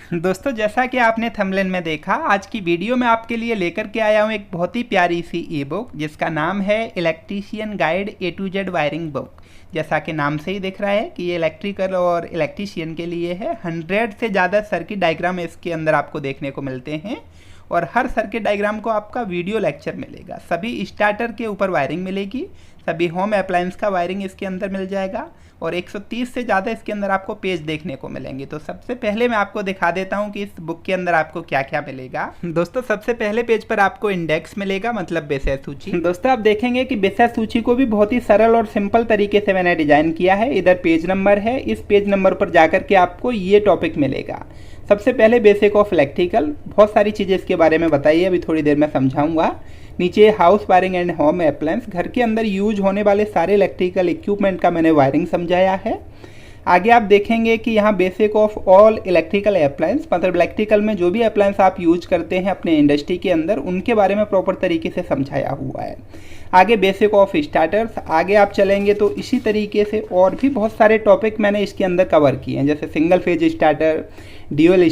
दोस्तों, जैसा कि आपने थंबनेल में देखा, आज की वीडियो में आपके लिए लेकर के आया हूँ एक बहुत ही प्यारी सी ई बुक जिसका नाम है electrician guide A to Z wiring book. जैसा कि नाम से ही दिख रहा है कि ये इलेक्ट्रिकल और इलेक्ट्रीशियन के लिए है। 100 से ज़्यादा सर्किट डायग्राम इसके अंदर आपको देखने को मिलते हैं और हर सर्किट डायग्राम को आपका वीडियो लेक्चर मिलेगा। सभी स्टार्टर के ऊपर वायरिंग मिलेगी, सभी होम अप्लायंस का वायरिंग इसके अंदर मिल जाएगा और 130 से ज़्यादा इसके अंदर आपको पेज देखने को मिलेंगे। तो सबसे पहले मैं आपको दिखा देता हूँ कि इस बुक के अंदर आपको क्या क्या मिलेगा। दोस्तों, सबसे पहले पेज पर आपको इंडेक्स मिलेगा, मतलब विषय सूची। दोस्तों, आप देखेंगे कि विषय सूची को भी बहुत ही सरल और सिंपल तरीके से मैंने डिजाइन किया है। इधर पेज नंबर है, इस पेज नंबर पर जाकर के आपको ये टॉपिक मिलेगा। सबसे पहले बेसिक ऑफ इलेक्ट्रिकल, बहुत सारी चीज़ें इसके बारे में बताइए, अभी थोड़ी देर में समझाऊंगा। नीचे house wiring and home appliance, घर के अंदर यूज होने वाले सारे इलेक्ट्रिकल इक्विपमेंट का मैंने वायरिंग समझाया है। आगे आप देखेंगे कि यहाँ basic of all electrical appliance, मतलब इलेक्ट्रिकल में जो भी अप्लायंस आप यूज करते हैं अपने इंडस्ट्री के अंदर, उनके बारे में प्रॉपर तरीके से समझाया हुआ है। आगे बेसिक ऑफ स्टार्टर्स, आगे आप चलेंगे तो इसी तरीके से और भी बहुत सारे टॉपिक मैंने इसके अंदर कवर किए हैं, जैसे single phase starter, dual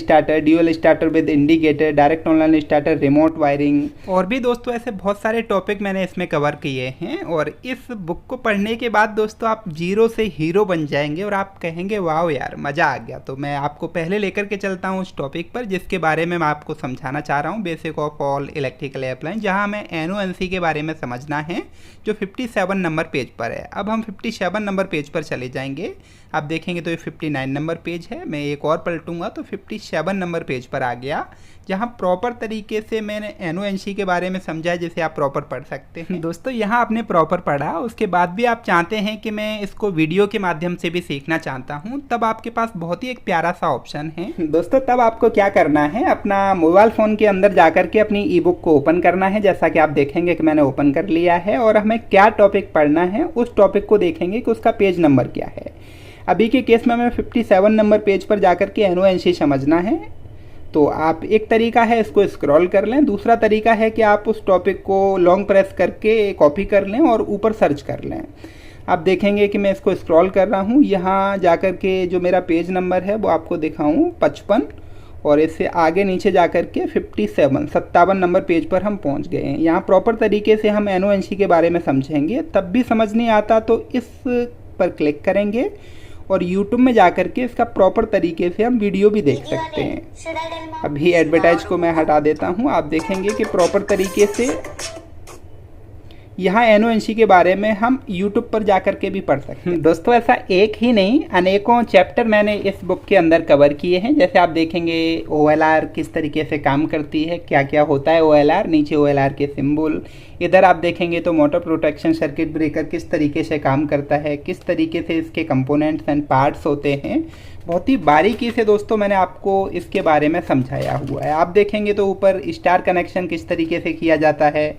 starter with indicator, direct online starter, remote wiring और भी दोस्तों ऐसे बहुत सारे टॉपिक मैंने इसमें कवर किए हैं। और इस बुक को पढ़ने के बाद दोस्तों आप जीरो से हीरो बन जाएंगे और आप कहेंगे वाह यार मज़ा आ गया। तो मैं आपको पहले लेकर के चलता हूँ उस टॉपिक पर जिसके बारे में मैं आपको समझाना चाह रहा हूँ, basic of all electrical appliance, जहाँ हमें NONC के बारे में समझना है जो 57 नंबर पेज पर है। अब हम 57 नंबर पेज पर चले जाएंगे। आप देखेंगे तो ये 59 नंबर पेज है, मैं एक और पलटूंगा तो 57 नंबर पेज पर आ गया, जहाँ प्रॉपर तरीके से मैंने NONC के बारे में समझा जिसे आप प्रॉपर पढ़ सकते हैं। दोस्तों, यहाँ आपने प्रॉपर पढ़ा, उसके बाद भी आप चाहते हैं कि मैं इसको वीडियो के माध्यम से भी सीखना चाहता हूँ, तब आपके पास बहुत ही एक प्यारा सा ऑप्शन है। दोस्तों, तब आपको क्या करना है, अपना मोबाइल फ़ोन के अंदर जाकर के अपनी ई बुक को ओपन करना है। जैसा कि आप देखेंगे कि मैंने ओपन कर लिया है और हमें क्या टॉपिक पढ़ना है उस टॉपिक को देखेंगे कि उसका पेज नंबर क्या है। अभी के केस में हमें 57 नंबर पेज पर जाकर के NONC समझना है। तो आप एक तरीका है इसको स्क्रॉल कर लें, दूसरा तरीका है कि आप उस टॉपिक को लॉन्ग प्रेस करके कॉपी कर लें और ऊपर सर्च कर लें। आप देखेंगे कि मैं इसको स्क्रॉल कर रहा हूँ, यहाँ जाकर के जो मेरा पेज नंबर है वो आपको दिखाऊँ 55 और इससे आगे नीचे जाकर के 57 नंबर पेज पर हम पहुँच गए हैं। यहाँ प्रॉपर तरीके से हम NONC के बारे में समझेंगे। तब भी समझ नहीं आता तो इस पर क्लिक करेंगे और YouTube में जाकर के इसका प्रॉपर तरीके से हम वीडियो भी देख सकते हैं। अभी एडवर्टाइज को मैं हटा देता हूँ। आप देखेंगे कि प्रॉपर तरीके से यहाँ NONC के बारे में हम YouTube पर जाकर के भी पढ़ सकते हैं। दोस्तों, ऐसा एक ही नहीं अनेकों चैप्टर मैंने इस बुक के अंदर कवर किए हैं। जैसे आप देखेंगे OLR किस तरीके से काम करती है, क्या क्या होता है OLR, नीचे OLR के सिंबल। इधर आप देखेंगे तो मोटर प्रोटेक्शन सर्किट ब्रेकर किस तरीके से काम करता है, किस तरीके से इसके कंपोनेंट्स एंड पार्ट्स होते हैं। बहुत ही बारीकी से दोस्तों मैंने आपको इसके बारे में समझाया हुआ है। आप देखेंगे तो ऊपर स्टार कनेक्शन किस तरीके से किया जाता है,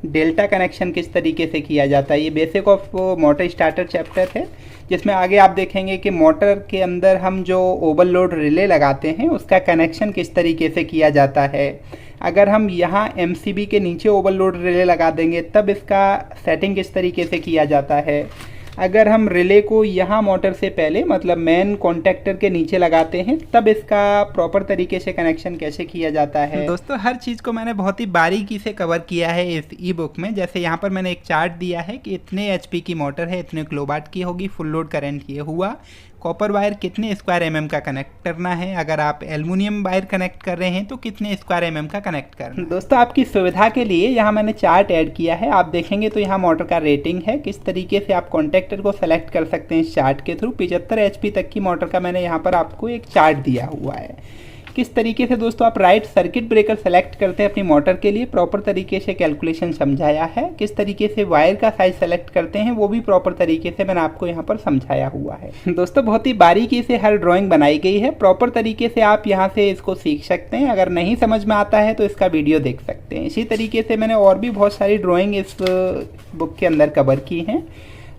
डेल्टा कनेक्शन किस तरीके से किया जाता है। ये basic of motor starter chapter है, जिसमें आगे आप देखेंगे कि मोटर के अंदर हम जो ओवरलोड रिले लगाते हैं उसका कनेक्शन किस तरीके से किया जाता है। अगर हम यहाँ MCB के नीचे ओवरलोड रिले लगा देंगे तब इसका सेटिंग किस तरीके से किया जाता है। अगर हम रिले को यहाँ मोटर से पहले मतलब मेन कॉन्टेक्टर के नीचे लगाते हैं तब इसका प्रॉपर तरीके से कनेक्शन कैसे किया जाता है। दोस्तों, हर चीज़ को मैंने बहुत ही बारीकी से कवर किया है इस ई बुक में। जैसे यहाँ पर मैंने एक चार्ट दिया है कि इतने HP की मोटर है, इतने किलोवाट की होगी, फुल लोड करंट ये हुआ, कॉपर वायर कितने स्क्वायर mm का कनेक्ट करना है, अगर आप एल्युमिनियम वायर कनेक्ट कर रहे हैं तो कितने स्क्वायर mm का कनेक्ट करना है। दोस्तों, आपकी सुविधा के लिए यहाँ मैंने चार्ट ऐड किया है। आप देखेंगे तो यहाँ मोटर का रेटिंग है, किस तरीके से आप कॉन्टेक्टर को सेलेक्ट कर सकते हैं इस चार्ट के थ्रू। 75 HP तक की मोटर का मैंने यहाँ पर आपको एक चार्ट दिया हुआ है। किस तरीके से दोस्तों आप राइट सर्किट ब्रेकर सेलेक्ट करते हैं अपनी मोटर के लिए, प्रॉपर तरीके से कैलकुलेशन समझाया है। किस तरीके से वायर का साइज सेलेक्ट करते हैं वो भी प्रॉपर तरीके से मैंने आपको यहाँ पर समझाया हुआ है। दोस्तों, बहुत ही बारीकी से हर ड्राइंग बनाई गई है, प्रॉपर तरीके से आप यहाँ से इसको सीख सकते हैं। अगर नहीं समझ में आता है तो इसका वीडियो देख सकते हैं। इसी तरीके से मैंने और भी बहुत सारी ड्राइंग इस बुक के अंदर कवर की हैं।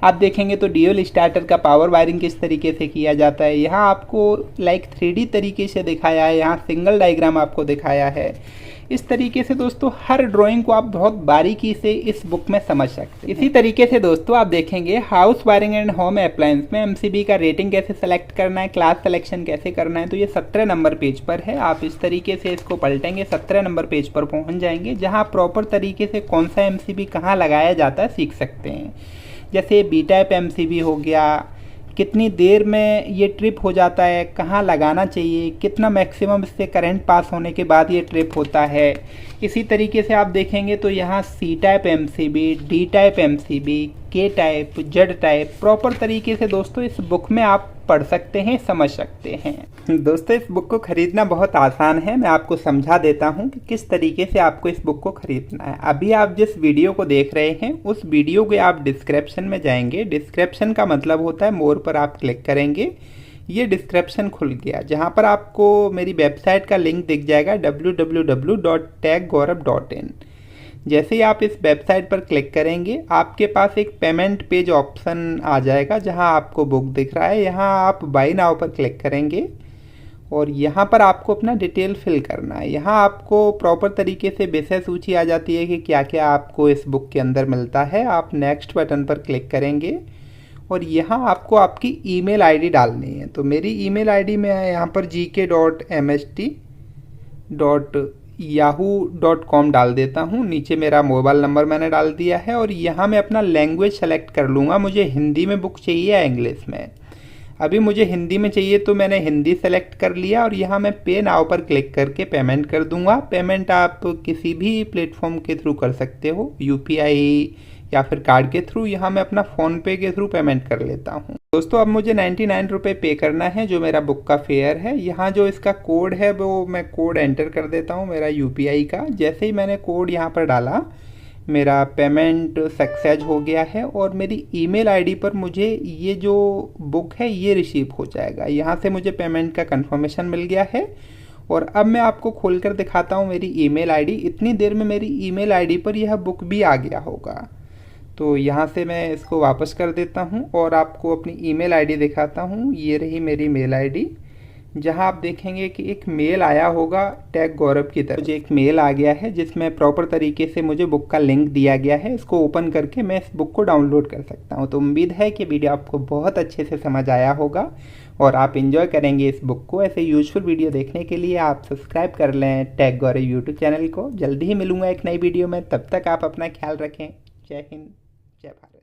आप देखेंगे तो ड्यूल स्टार्टर का पावर वायरिंग किस तरीके से किया जाता है। यहाँ आपको लाइक 3D तरीके से दिखाया है, यहाँ सिंगल डायग्राम आपको दिखाया है। इस तरीके से दोस्तों हर ड्राइंग को आप बहुत बारीकी से इस बुक में समझ सकते हैं। इसी तरीके से दोस्तों आप देखेंगे house wiring and home appliance में एमसीबी का रेटिंग कैसे सेलेक्ट करना है, क्लास सिलेक्शन कैसे करना है। तो ये 17 नंबर पेज पर है। आप इस तरीके से इसको पलटेंगे, 17 नंबर पेज पर पहुंच जाएंगे, जहां आप प्रॉपर तरीके से कौन सा एमसीबी कहाँ लगाया जाता है सीख सकते हैं। जैसे बी टाइप एमसीबी हो गया, कितनी देर में ये ट्रिप हो जाता है, कहाँ लगाना चाहिए, कितना मैक्सिमम इससे करंट पास होने के बाद ये ट्रिप होता है। इसी तरीके से आप देखेंगे तो यहाँ C type MCB, D type MCB, K type, Z type proper तरीके से दोस्तों इस बुक में आप पढ़ सकते हैं, समझ सकते हैं। दोस्तों इस बुक को खरीदना बहुत आसान है। मैं आपको समझा देता हूं कि किस तरीके से आपको इस बुक को खरीदना है। अभी आप जिस वीडियो को देख रहे हैं उस वीडियो के आप डिस्क्रिप्शन में जाएंगे। डिस्क्रिप्शन का मतलब होता है मोर पर आप क्लिक करेंगे, ये डिस्क्रिप्शन खुल गया, जहां पर आपको मेरी वेबसाइट का लिंक दिख जाएगा www.techgaurav.in। जैसे ही आप इस वेबसाइट पर क्लिक करेंगे आपके पास एक पेमेंट पेज ऑप्शन आ जाएगा, जहां आपको बुक दिख रहा है। यहां आप बाय नाउ पर क्लिक करेंगे और यहां पर आपको अपना डिटेल फिल करना है। यहां आपको प्रॉपर तरीके से विषय सूची आ जाती है कि क्या क्या आपको इस बुक के अंदर मिलता है। आप नेक्स्ट बटन पर क्लिक करेंगे और यहाँ आपको आपकी ईमेल आईडी डालनी है। तो मेरी ईमेल आईडी में यहाँ पर gk.mst.yahoo.com डाल देता हूँ। नीचे मेरा मोबाइल नंबर मैंने डाल दिया है और यहाँ मैं अपना लैंग्वेज सेलेक्ट कर लूँगा, मुझे हिंदी में बुक चाहिए या इंग्लिश में। अभी मुझे हिंदी में चाहिए तो मैंने हिंदी सेलेक्ट कर लिया और यहाँ मैं पे नाउ पर क्लिक करके पेमेंट कर दूंगा। पेमेंट आप किसी भी प्लेटफॉर्म के थ्रू कर सकते हो, यूपीआई या फिर कार्ड के थ्रू। यहाँ मैं अपना फ़ोन पे के थ्रू पेमेंट कर लेता हूँ। दोस्तों अब मुझे 99 रुपये पे करना है, जो मेरा बुक का फेयर है। यहाँ जो इसका कोड है वो मैं कोड एंटर कर देता हूँ मेरा यूपीआई का। जैसे ही मैंने कोड यहाँ पर डाला मेरा पेमेंट सक्सेस हो गया है और मेरी ईमेल आईडी पर मुझे ये जो बुक है ये रिसीव हो जाएगा। यहाँ से मुझे पेमेंट का कंफर्मेशन मिल गया है और अब मैं आपको खोलकर दिखाता हूँ मेरी ईमेल आईडी। इतनी देर में मेरी ईमेल आईडी पर यह बुक भी आ गया होगा। तो यहाँ से मैं इसको वापस कर देता हूँ और आपको अपनी ईमेल आईडी दिखाता हूँ। ये रही मेरी मेल आईडी, जहाँ आप देखेंगे कि एक मेल आया होगा टेक गौरव की तरफ। मुझे एक मेल आ गया है जिसमें प्रॉपर तरीके से मुझे बुक का लिंक दिया गया है। इसको ओपन करके मैं इस बुक को डाउनलोड कर सकता हूँ। तो उम्मीद है कि वीडियो आपको बहुत अच्छे से समझ आया होगा और आप एंजॉय करेंगे इस बुक को। ऐसे यूजफुल वीडियो देखने के लिए आप सब्सक्राइब कर लें टेक गौरव यूट्यूब चैनल को। जल्दी ही मिलूंगा एक नई वीडियो में, तब तक आप अपना ख्याल रखें। जय हिंद, जय भारत।